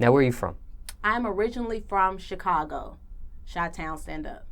Now, where are you from? I'm originally from Chicago, Chi-Town stand up.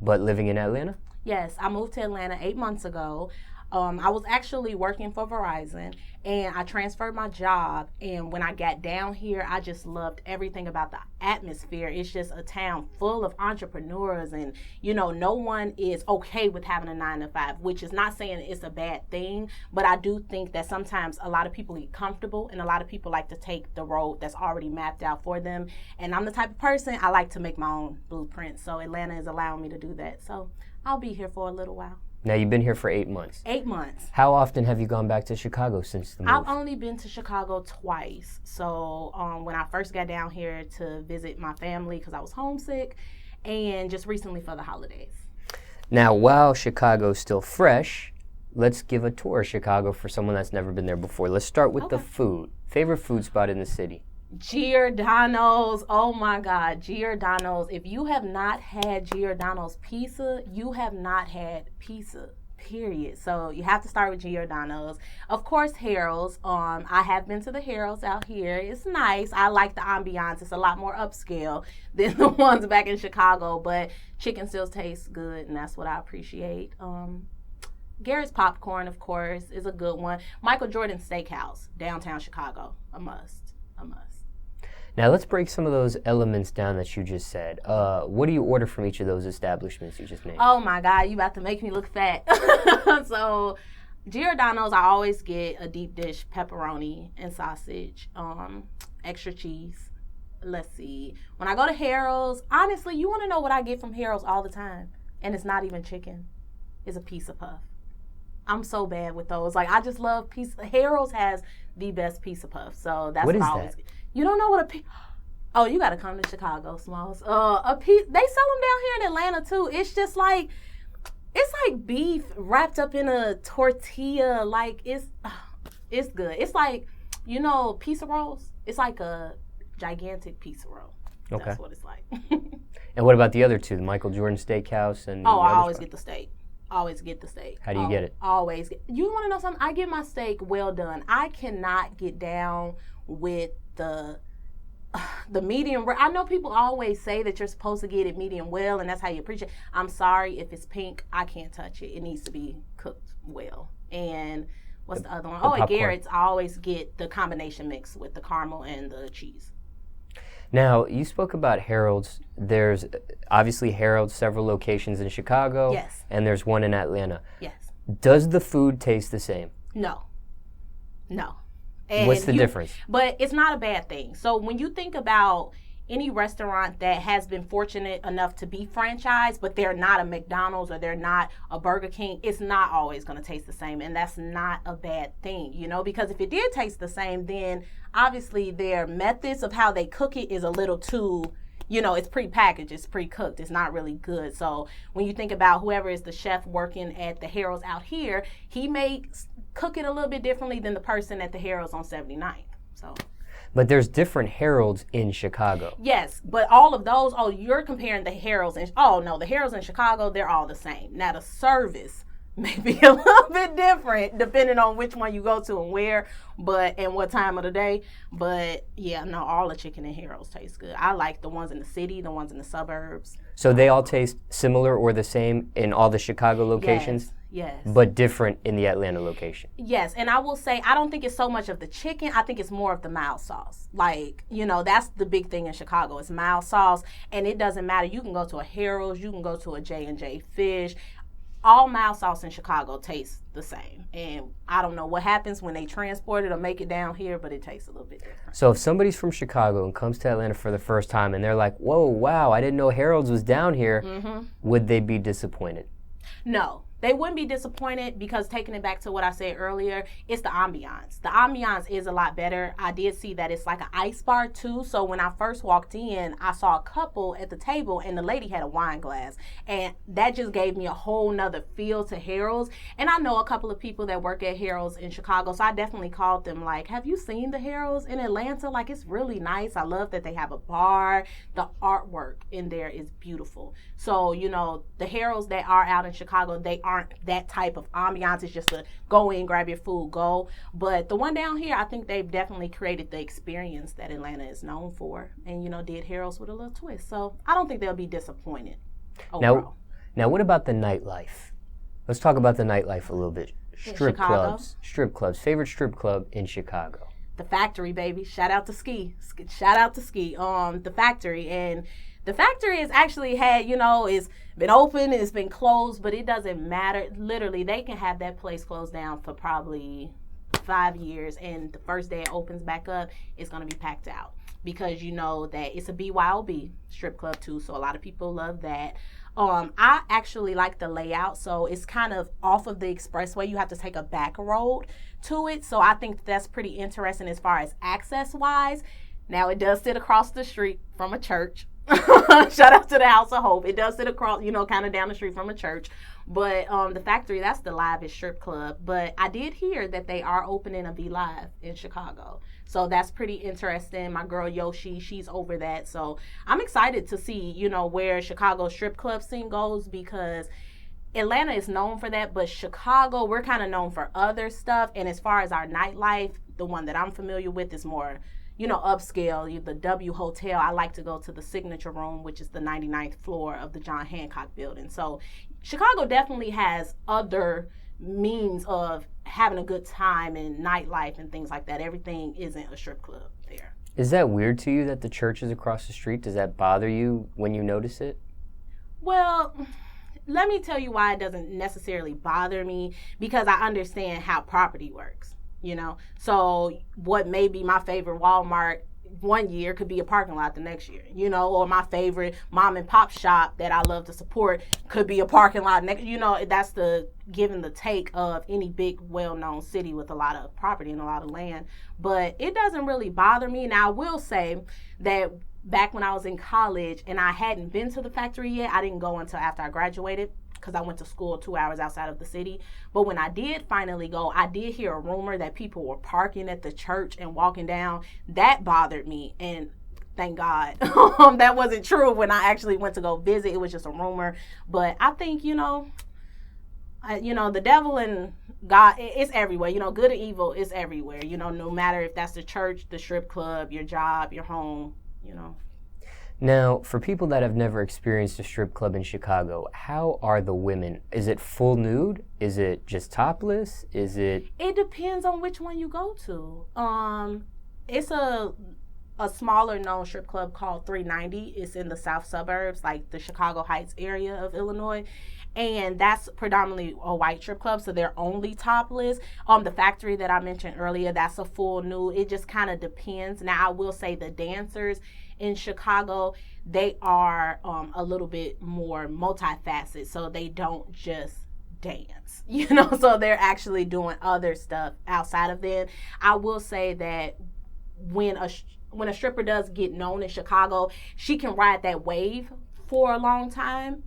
But living in Atlanta? Yes, I moved to Atlanta 8 months ago. I was actually working for Verizon, and I transferred my job. And when I got down here, I just loved everything about the atmosphere. It's just a town full of entrepreneurs, and no one is okay with having a 9 to 5, which is not saying it's a bad thing. But I do think that sometimes a lot of people get comfortable, and a lot of people like to take the road that's already mapped out for them. And I'm the type of person, I like to make my own blueprint. So Atlanta is allowing me to do that. So I'll be here for a little while. Now, you've been here for 8 months. 8 months. How often have you gone back to Chicago since the move? I've only been to Chicago twice. So when I first got down here to visit my family because I was homesick, and just recently for the holidays. Now, while Chicago's still fresh, let's give a tour of Chicago for someone that's never been there before. Let's start with the food. Favorite food spot in the city? Giordano's. Oh my God, Giordano's. If you have not had Giordano's pizza, you have not had pizza, period. So you have to start with Giordano's. Of course, Harold's. I have been to the Harold's out here. It's nice. I like the ambiance. It's a lot more upscale than the ones back in Chicago, but chicken still tastes good, and that's what I appreciate. Garrett's Popcorn, of course, is a good one. Michael Jordan Steakhouse, downtown Chicago, a must. Now, let's break some of those elements down that you just said. What do you order from each of those establishments you just named? Oh, my God. You about to make me look fat. So, Giordano's, I always get a deep dish pepperoni and sausage, extra cheese. Let's see. When I go to Harold's, honestly, you want to know what I get from Harold's all the time? And it's not even chicken. It's a pizza puff. I'm so bad with those. Like, I just love pizza. Harold's has the best pizza puff. So, that's what I always get. You don't know what a pizza... Oh, you got to come to Chicago, Smallz. They sell them down here in Atlanta, too. It's just like... It's like beef wrapped up in a tortilla. Like, it's good. It's like, pizza rolls? It's like a gigantic pizza roll. Okay. That's what it's like. And what about the other two? The Michael Jordan Steakhouse and... Oh, I always get the steak. Always get the steak. How do you get it? Always. You want to know something? I get my steak well done. I cannot get down with the medium rare. I know people always say that you're supposed to get it medium well, and that's how you appreciate it. I'm sorry, if it's pink, I can't touch it. It needs to be cooked well. And what's the other one? At Garrett's, I always get the combination mix with the caramel and the cheese. Now, you spoke about Harold's. There's obviously Harold's, several locations in Chicago. Yes. And there's one in Atlanta. Yes. Does the food taste the same? No. And what's the difference? But it's not a bad thing. So when you think about any restaurant that has been fortunate enough to be franchised, but they're not a McDonald's or they're not a Burger King, it's not always going to taste the same. And that's not a bad thing, because if it did taste the same, then obviously their methods of how they cook it is a little too... it's pre-packaged, it's pre-cooked, it's not really good. So when you think about whoever is the chef working at the Harold's out here, he may cook it a little bit differently than the person at the Harold's on 79th. So, but there's different Harold's in Chicago. Yes, but all of those, you're comparing the Harold's, the Harold's in Chicago, they're all the same. Now the service may be a little bit different depending on which one you go to and where, and what time of the day. But yeah, no, all the chicken in Harold's tastes good. I like the ones in the city, the ones in the suburbs. So they all taste similar or the same in all the Chicago locations? Yes. But different in the Atlanta location? Yes, and I will say, I don't think it's so much of the chicken. I think it's more of the mild sauce. Like, that's the big thing in Chicago. It's mild sauce, and it doesn't matter. You can go to a Harold's, you can go to a J&J Fish. All mild sauce in Chicago tastes the same. And I don't know what happens when they transport it or make it down here, but it tastes a little bit different. So if somebody's from Chicago and comes to Atlanta for the first time and they're like, whoa, wow, I didn't know Harold's was down here, would they be disappointed? No. They wouldn't be disappointed because, taking it back to what I said earlier, it's the ambiance. The ambiance is a lot better. I did see that it's like an ice bar too. So when I first walked in, I saw a couple at the table and the lady had a wine glass. And that just gave me a whole nother feel to Harold's. And I know a couple of people that work at Harold's in Chicago. So I definitely called them like, have you seen the Harold's in Atlanta? Like, it's really nice. I love that they have a bar. The artwork in there is beautiful. So, the Harold's that are out in Chicago, they are aren't that type of ambiance. It's just a go in, grab your food, go. But the one down here, I think they've definitely created the experience that Atlanta is known for, and did Harold's with a little twist. So I don't think they'll be disappointed overall. Now what about the nightlife? Let's talk about the nightlife a little bit. Strip clubs. Favorite strip club in Chicago? The Factory, baby. Shout out to Ski. The Factory. And the Factory has actually had, it's been open, it's been closed, but it doesn't matter. Literally, they can have that place closed down for probably 5 years, and the first day it opens back up, it's going to be packed out. Because that it's a BYOB strip club too, so a lot of people love that. I actually like the layout, so it's kind of off of the expressway. You have to take a back road to it, so I think that's pretty interesting as far as access-wise. Now, it does sit across the street from a church. Shout out to the House of Hope. It does sit across, kind of down the street from a church. But the Factory, that's the livest strip club. But I did hear that they are opening a V Live in Chicago. So that's pretty interesting. My girl Yoshi, she's over that. So I'm excited to see, where Chicago's strip club scene goes, because Atlanta is known for that. But Chicago, we're kind of known for other stuff. And as far as our nightlife, the one that I'm familiar with is more upscale, the W Hotel. I like to go to the Signature Room, which is the 99th floor of the John Hancock building. So Chicago definitely has other means of having a good time and nightlife and things like that. Everything isn't a strip club there. Is that weird to you that the church is across the street? Does that bother you when you notice it? Well, let me tell you why it doesn't necessarily bother me, because I understand how property works. So what may be my favorite Walmart one year could be a parking lot the next year, or my favorite mom and pop shop that I love to support could be a parking lot next, that's the give and the take of any big well-known city with a lot of property and a lot of land. But it doesn't really bother me. Now, I will say that back when I was in college and I hadn't been to the Factory yet, I didn't go until after I graduated, because I went to school 2 hours outside of the city. But when I did finally go, I did hear a rumor that people were parking at the church and walking down. That bothered me, and thank God that wasn't true when I actually went to go visit. It was just a rumor. But I think, the devil and God, it's everywhere. Good or evil is everywhere. No matter if that's the church, the strip club, your job, your home, Now, for people that have never experienced a strip club in Chicago, how are the women? Is it full nude? Is it just topless? It depends on which one you go to. It's a smaller known strip club called 390. It's in the south suburbs, like the Chicago Heights area of Illinois. And that's predominantly a white strip club, so they're only topless. The Factory that I mentioned earlier, that's a full nude. It just kind of depends. Now, I will say the dancers in Chicago, they are a little bit more multifaceted, so they don't just dance, so they're actually doing other stuff outside of them. I will say that when a stripper does get known in Chicago, she can ride that wave for a long time,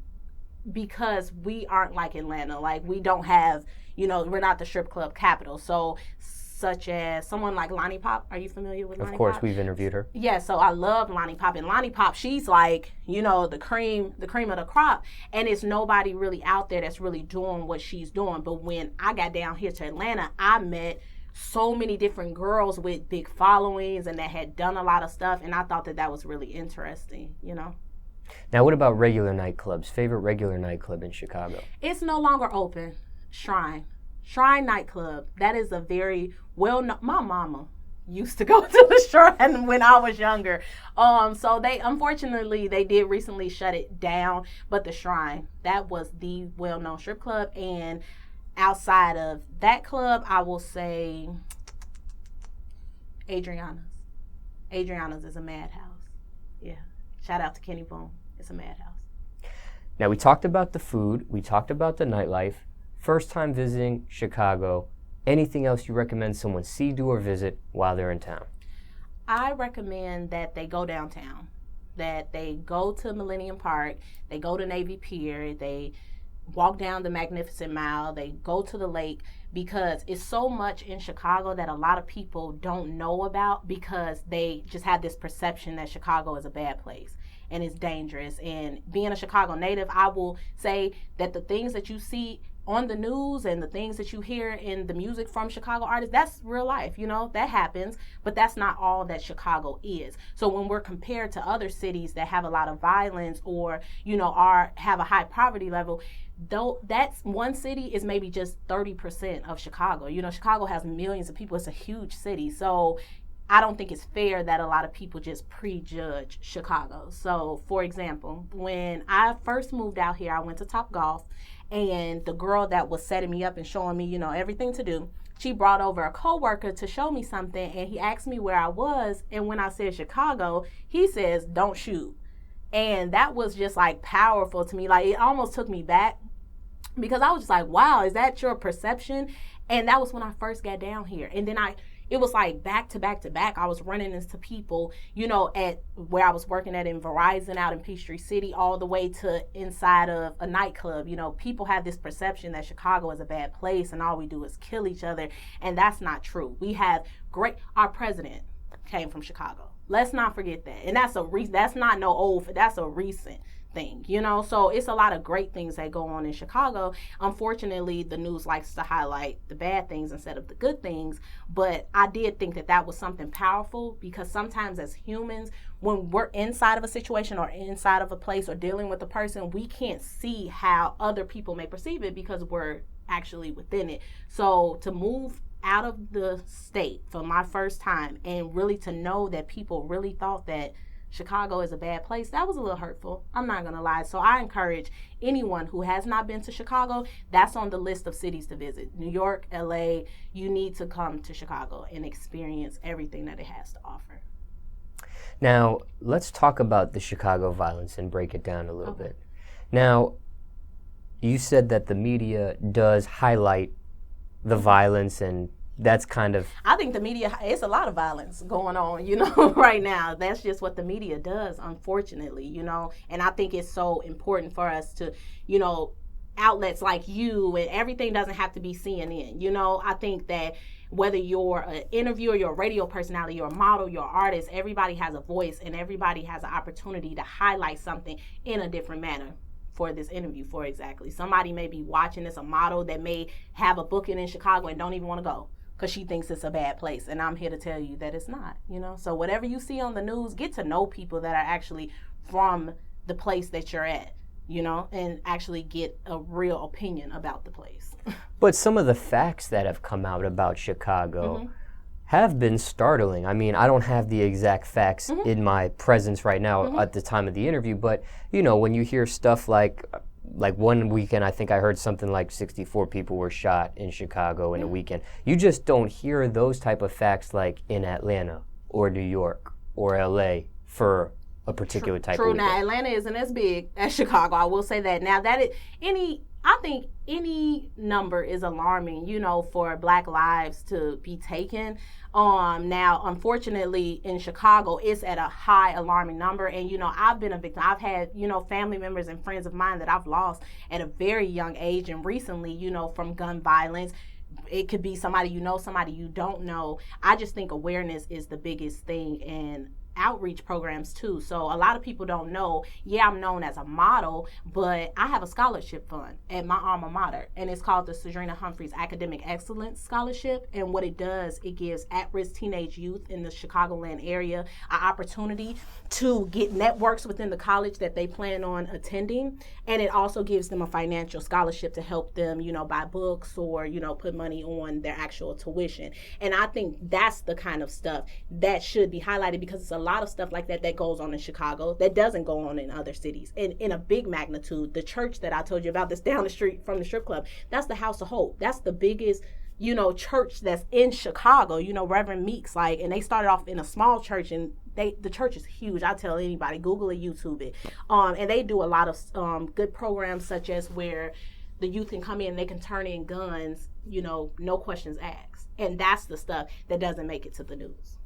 because we aren't like Atlanta. Like, we don't have, we're not the strip club capital. So such as someone like Lonnie Pop. Are you familiar with Lonnie Pop? Of course, we've interviewed her. Yeah, so I love Lonnie Pop. And Lonnie Pop, she's like, the cream of the crop. And it's nobody really out there that's really doing what she's doing. But when I got down here to Atlanta, I met so many different girls with big followings and that had done a lot of stuff. And I thought that was really interesting, Now, what about regular nightclubs? Favorite regular nightclub in Chicago? It's no longer open. Shrine nightclub. That is a very well-known. My mama used to go to the Shrine when I was younger. So unfortunately they did recently shut it down. But the Shrine, that was the well-known strip club. And outside of that club, I will say Adriana's. Adriana's is a madhouse. Yeah. Shout out to Kenny Boone. It's a madhouse. Now, we talked about the food. We talked about the nightlife. First time visiting Chicago. Anything else you recommend someone see, do, or visit while they're in town? I recommend that they go downtown, that they go to Millennium Park, they go to Navy Pier, they walk down the Magnificent Mile, they go to the lake, because it's so much in Chicago that a lot of people don't know about, because they just have this perception that Chicago is a bad place and it's dangerous. And being a Chicago native, I will say that the things that you see on the news and the things that you hear in the music from Chicago artists, that's real life, that happens, but that's not all that Chicago is. So when we're compared to other cities that have a lot of violence or, have a high poverty level, though that's one city is maybe just 30% of Chicago. Chicago has millions of people. It's a huge city. So I don't think it's fair that a lot of people just prejudge Chicago. So, for example, when I first moved out here, I went to Topgolf, and the girl that was setting me up and showing me, everything to do, she brought over a coworker to show me something, and he asked me where I was, and when I said Chicago, he says, "Don't shoot." And that was just like powerful to me. Like, it almost took me back because I was just like, wow, is that your perception? And that was when I first got down here. And then it was like back to back to back. I was running into people, at where I was working at in Verizon out in Peachtree City, all the way to inside of a nightclub. People have this perception that Chicago is a bad place and all we do is kill each other. And that's not true. We have our president came from Chicago. Let's not forget that. And that's not no old, that's a recent thing, so it's a lot of great things that go on in Chicago. Unfortunately, the news likes to highlight the bad things instead of the good things, but I did think that was something powerful, because sometimes as humans, when we're inside of a situation or inside of a place or dealing with a person, we can't see how other people may perceive it because we're actually within it. So to move out of the state for my first time and really to know that people really thought that Chicago is a bad place, that was a little hurtful. I'm not going to lie. So I encourage anyone who has not been to Chicago, that's on the list of cities to visit. New York, LA, you need to come to Chicago and experience everything that it has to offer. Now, let's talk about the Chicago violence and break it down a little bit. Now, you said that the media does highlight the violence, and that's kind of... I think the media, it's a lot of violence going on, right now. That's just what the media does, unfortunately, and I think it's so important for us to, outlets like you, and everything doesn't have to be CNN, I think that whether you're an interviewer, you're a radio personality, you're a model, you're an artist, everybody has a voice and everybody has an opportunity to highlight something in a different manner. For this interview, for exactly. Somebody may be watching this, a model that may have a booking in Chicago and don't even want to go because she thinks it's a bad place. And I'm here to tell you that it's not, So whatever you see on the news, get to know people that are actually from the place that you're at, and actually get a real opinion about the place. But some of the facts that have come out about Chicago have been startling. I mean, I don't have the exact facts in my presence right now at the time of the interview, but when you hear stuff like one weekend, I think I heard something like 64 people were shot in Chicago in a weekend. You just don't hear those type of facts like in Atlanta or New York or LA for a particular type of weekend. Now, Atlanta isn't as big as Chicago. I will say that. Now, I think any number is alarming, for Black lives to be taken. Now, unfortunately, in Chicago, it's at a high alarming number. And, I've been a victim. I've had, family members and friends of mine that I've lost at a very young age. And recently, from gun violence. It could be somebody somebody you don't know. I just think awareness is the biggest thing, and outreach programs too. So a lot of people don't know, I'm known as a model, but I have a scholarship fund at my alma mater, and it's called the Sadrina Humphreys Academic Excellence Scholarship. And what it does, it gives at-risk teenage youth in the Chicagoland area an opportunity to get networks within the college that they plan on attending. And it also gives them a financial scholarship to help them, buy books or, put money on their actual tuition. And I think that's the kind of stuff that should be highlighted, because it's a lot of stuff like that goes on in Chicago that doesn't go on in other cities. And in a big magnitude, the church that I told you about that's down the street from the strip club, that's the House of Hope. That's the biggest, church that's in Chicago, Reverend Meeks, and they started off in a small church, and the church is huge. I tell anybody, Google it, YouTube it. And they do a lot of good programs, such as where the youth can come in and they can turn in guns, no questions asked. And that's the stuff that doesn't make it to the news,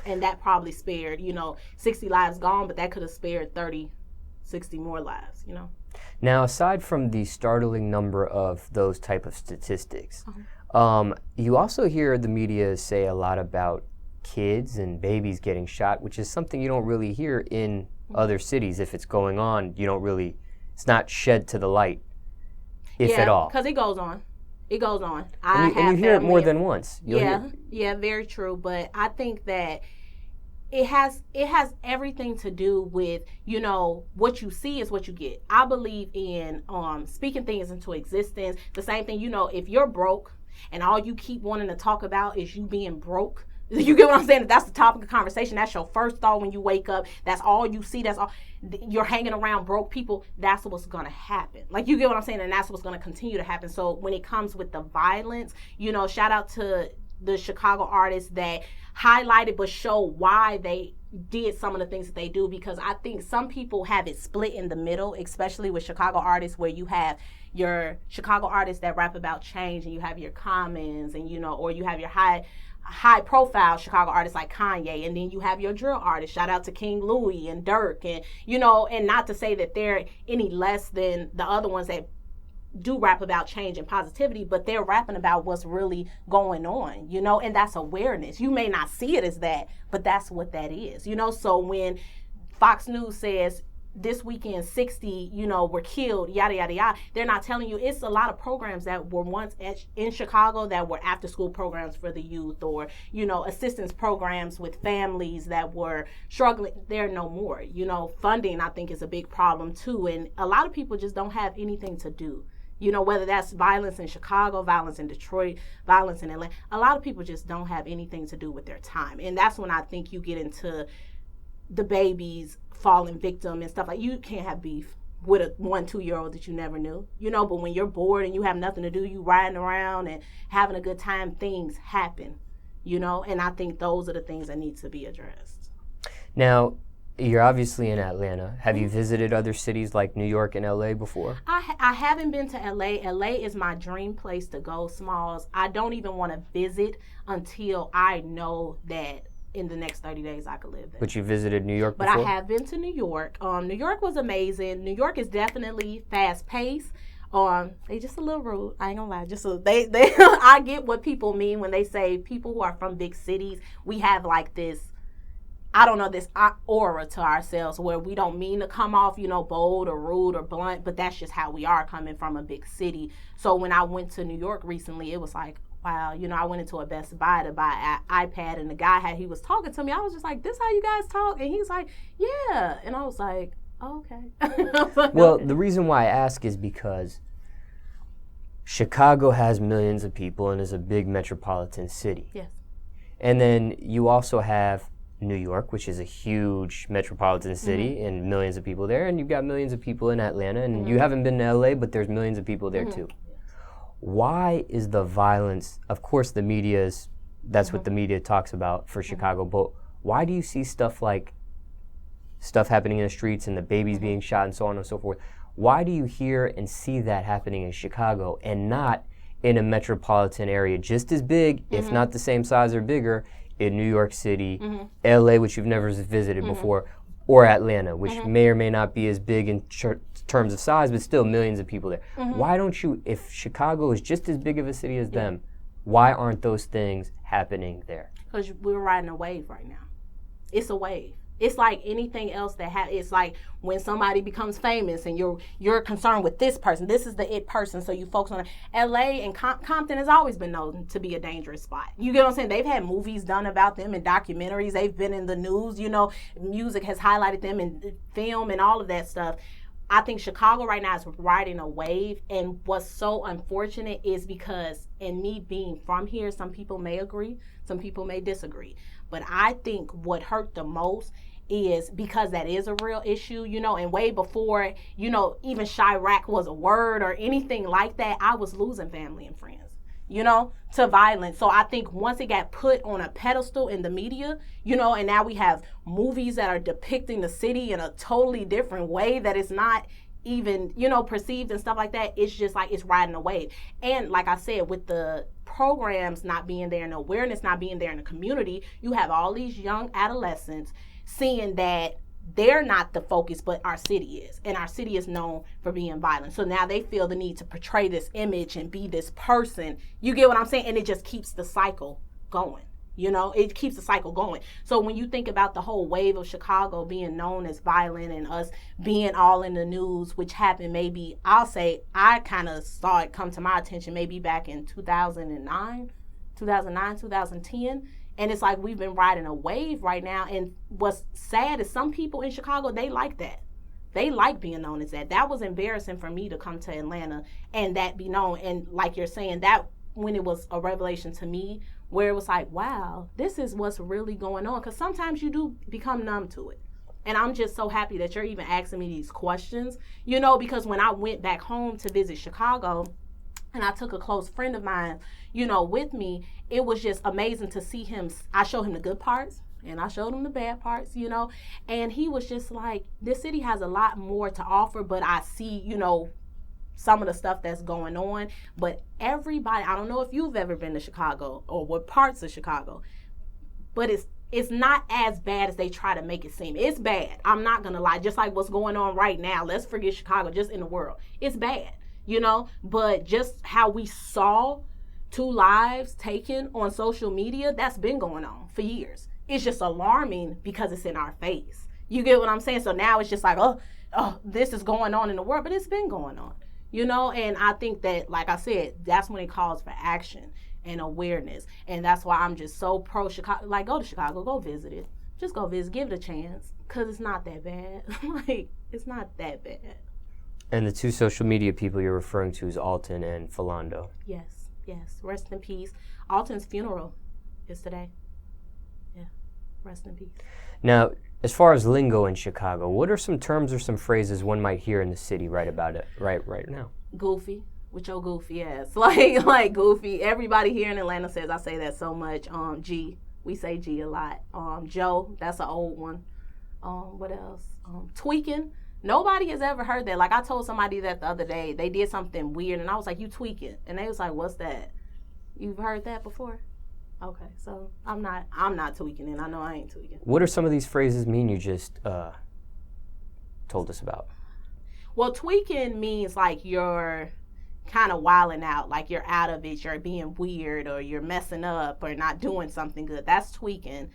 And that probably spared, 60 lives gone, but that could have spared 30, 60 more lives, Now, aside from the startling number of those type of statistics, you also hear the media say a lot about kids and babies getting shot, which is something you don't really hear in other cities. If it's going on, it's not shed to the light. if at all. Because it goes on. It goes on. And you hear it more than once. Yeah, very true. But I think that it has everything to do with, you know, what you see is what you get. I believe in speaking things into existence. The same thing, you know, if you're broke and all you keep wanting to talk about is you being broke, you get what I'm saying? If that's the topic of conversation, that's your first thought when you wake up, that's all you see, that's all, you're hanging around broke people, that's what's going to happen. Like, you get what I'm saying? And that's what's going to continue to happen. So when it comes with the violence, you know, shout out to the Chicago artists that highlighted but show why they did some of the things that they do, because I think some people have it split in the middle, especially with Chicago artists, where you have your Chicago artists that rap about change, and you have your commons, and, you know, or you have your high profile Chicago artists like Kanye, and then you have your drill artists, shout out to King Louis and Dirk, and, you know, and not to say that they're any less than the other ones that do rap about change and positivity, but they're rapping about what's really going on, you know, and that's awareness. You may not see it as that, but that's what that is, you know. So when Fox News says this weekend 60, you know, were killed, yada, yada, yada, they're not telling you it's a lot of programs that were once in Chicago that were after school programs for the youth, or, you know, assistance programs with families that were struggling. They're no more. You know, funding, I think, is a big problem too, and a lot of people just don't have anything to do. You know, whether that's violence in Chicago, violence in Detroit, violence in Atlanta, a lot of people just don't have anything to do with their time. And that's when I think you get into the babies falling victim and stuff. Like, you can't have beef with a 1-2-year-old that you never knew, you know, but when you're bored and you have nothing to do, you riding around and having a good time, things happen, you know, and I think those are the things that need to be addressed. Now, you're obviously in Atlanta. Have you visited other cities like New York and LA before? I haven't been to LA. LA is my dream place to go, Smallz. I don't even want to visit until I know that in the next 30 days I could live there. But you visited New York before? But I have been to New York. New York was amazing. New York is definitely fast-paced. They just a little rude. I ain't gonna lie. They I get what people mean when they say people who are from big cities, we have like this, I don't know, this aura to ourselves where we don't mean to come off, you know, bold or rude or blunt, but that's just how we are coming from a big city. So when I went to New York recently, it was like, wow, you know, I went into a Best Buy to buy an iPad, and the guy he was talking to me. I was just like, this how you guys talk? And he's like, yeah. And I was like, oh, okay. Well, the reason why I ask is because Chicago has millions of people and is a big metropolitan city. Yes. And then you also have New York, which is a huge metropolitan city and millions of people there, and you've got millions of people in Atlanta, and you haven't been to LA, but there's millions of people there too. Why is the violence, of course the media is, that's what the media talks about for Chicago, but why do you see stuff happening in the streets and the babies being shot and so on and so forth? Why do you hear and see that happening in Chicago and not in a metropolitan area just as big, if not the same size or bigger, in New York City, LA, which you've never visited before, or Atlanta, which may or may not be as big in terms of size, but still millions of people there. Why don't you, if Chicago is just as big of a city as them, why aren't those things happening there? Because we're riding a wave right now. It's a wave. It's like anything else it's like when somebody becomes famous and you're concerned with this person. This is the it person, so you focus on it. LA and Compton has always been known to be a dangerous spot. You get what I'm saying? They've had movies done about them and documentaries. They've been in the news, you know, music has highlighted them in film and all of that stuff. I think Chicago right now is riding a wave, and what's so unfortunate is because, and me being from here, some people may agree, some people may disagree, but I think what hurt the most is because that is a real issue, you know, and way before, you know, even Chirac was a word or anything like that, I was losing family and friends, you know, to violence. So I think once it got put on a pedestal in the media, you know, and now we have movies that are depicting the city in a totally different way that is not even, you know, perceived and stuff like that, it's just like it's riding a wave. And like I said, with the programs not being there and the awareness not being there in the community, you have all these young adolescents seeing that they're not the focus, but our city is. And our city is known for being violent. So now they feel the need to portray this image and be this person. You get what I'm saying? And it just keeps the cycle going. You know, it keeps the cycle going. So when you think about the whole wave of Chicago being known as violent and us being all in the news, which happened maybe, I'll say, I kind of saw it come to my attention maybe back in 2009, 2010. And it's like we've been riding a wave right now. And what's sad is some people in Chicago, they like that. They like being known as that. That was embarrassing for me to come to Atlanta and that be known. And like you're saying, that when it was a revelation to me, where it was like, wow, this is what's really going on. Because sometimes you do become numb to it. And I'm just so happy that you're even asking me these questions, you know, because when I went back home to visit Chicago and I took a close friend of mine, you know, with me, it was just amazing to see him. I showed him the good parts and I showed him the bad parts, you know, and he was just like, this city has a lot more to offer, but I see, you know, some of the stuff that's going on. But everybody, I don't know if you've ever been to Chicago or what parts of Chicago, but it's not as bad as they try to make it seem. It's bad. I'm not going to lie. Just like what's going on right now. Let's forget Chicago, just in the world. It's bad, you know, but just how we saw 2 lives taken on social media, that's been going on for years. It's just alarming because it's in our face. You get what I'm saying? So now it's just like, oh, this is going on in the world, but it's been going on. You know, and I think that, like I said, that's when it calls for action and awareness. And that's why I'm just so pro Chicago. Like, go to Chicago, go visit it. Just go visit, give it a chance, because it's not that bad. Like, it's not that bad. And the 2 social media people you're referring to is Alton and Philando. Yes. Rest in peace. Alton's funeral is today. Yeah, rest in peace. Now, as far as lingo in Chicago, what are some terms or some phrases one might hear in the city right about it, right now? Goofy, with your goofy ass. Like goofy. Everybody here in Atlanta says I say that so much. G, we say G a lot. Joe, that's an old one. What else? Tweaking. Nobody has ever heard that. Like, I told somebody that the other day, they did something weird, and I was like, you tweaking. And they was like, what's that? You've heard that before? Okay, so I'm not tweaking, and I know I ain't tweaking. What are some of these phrases mean you just told us about? Well, tweaking means like you're kind of wilding out, like you're out of it, you're being weird, or you're messing up, or not doing something good. That's tweaking.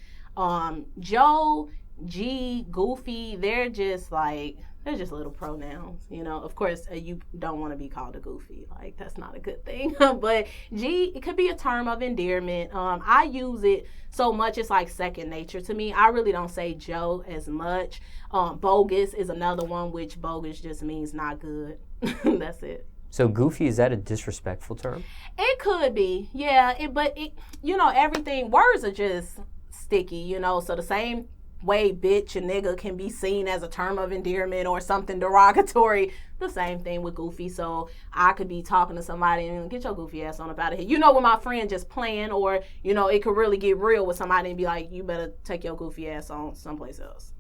Joe, G, Goofy, they're just little pronouns, you know. Of course, you don't want to be called a goofy. Like, that's not a good thing. But G, it could be a term of endearment. I use it so much, it's like second nature to me. I really don't say Joe as much. Bogus is another one, which bogus just means not good. That's it. So goofy, is that a disrespectful term? It could be, yeah. But you know, everything, words are just sticky, you know. So the same way bitch and nigga can be seen as a term of endearment or something derogatory, the same thing with goofy. So I could be talking to somebody and get your goofy ass on up out of here. You know, when my friend just playing, or, you know, it could really get real with somebody and be like, you better take your goofy ass on someplace else.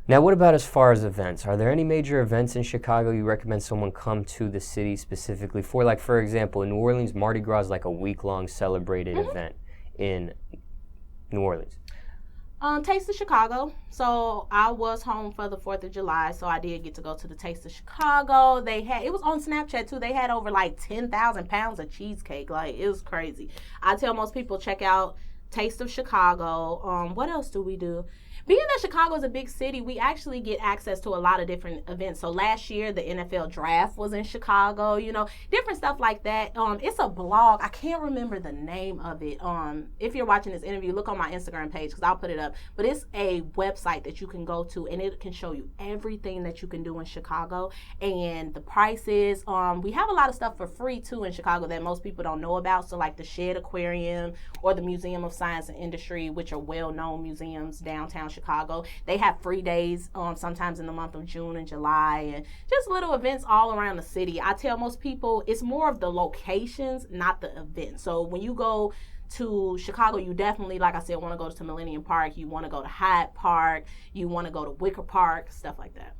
Now, what about as far as events? Are there any major events in Chicago you recommend someone come to the city specifically for? Like, for example, in New Orleans, Mardi Gras is like a week-long celebrated event in New Orleans. Taste of Chicago. So I was home for the 4th of July, so I did get to go to the Taste of Chicago. It was on Snapchat too. They had over like 10,000 pounds of cheesecake. Like, it was crazy. I tell most people, check out Taste of Chicago. What else do we do? Being that Chicago is a big city, we actually get access to a lot of different events. So last year, the NFL draft was in Chicago, you know, different stuff like that. It's a blog. I can't remember the name of it. If you're watching this interview, look on my Instagram page because I'll put it up. But it's a website that you can go to, and it can show you everything that you can do in Chicago and the prices. We have a lot of stuff for free, too, in Chicago that most people don't know about. So like the Shed Aquarium or the Museum of Science and Industry, which are well-known museums downtown Chicago. They have free days sometimes in the month of June and July, and just little events all around the city. I tell most people it's more of the locations, not the events. So when you go to Chicago, you definitely, like I said, want to go to Millennium Park. You want to go to Hyde Park. You want to go to Wicker Park, stuff like that.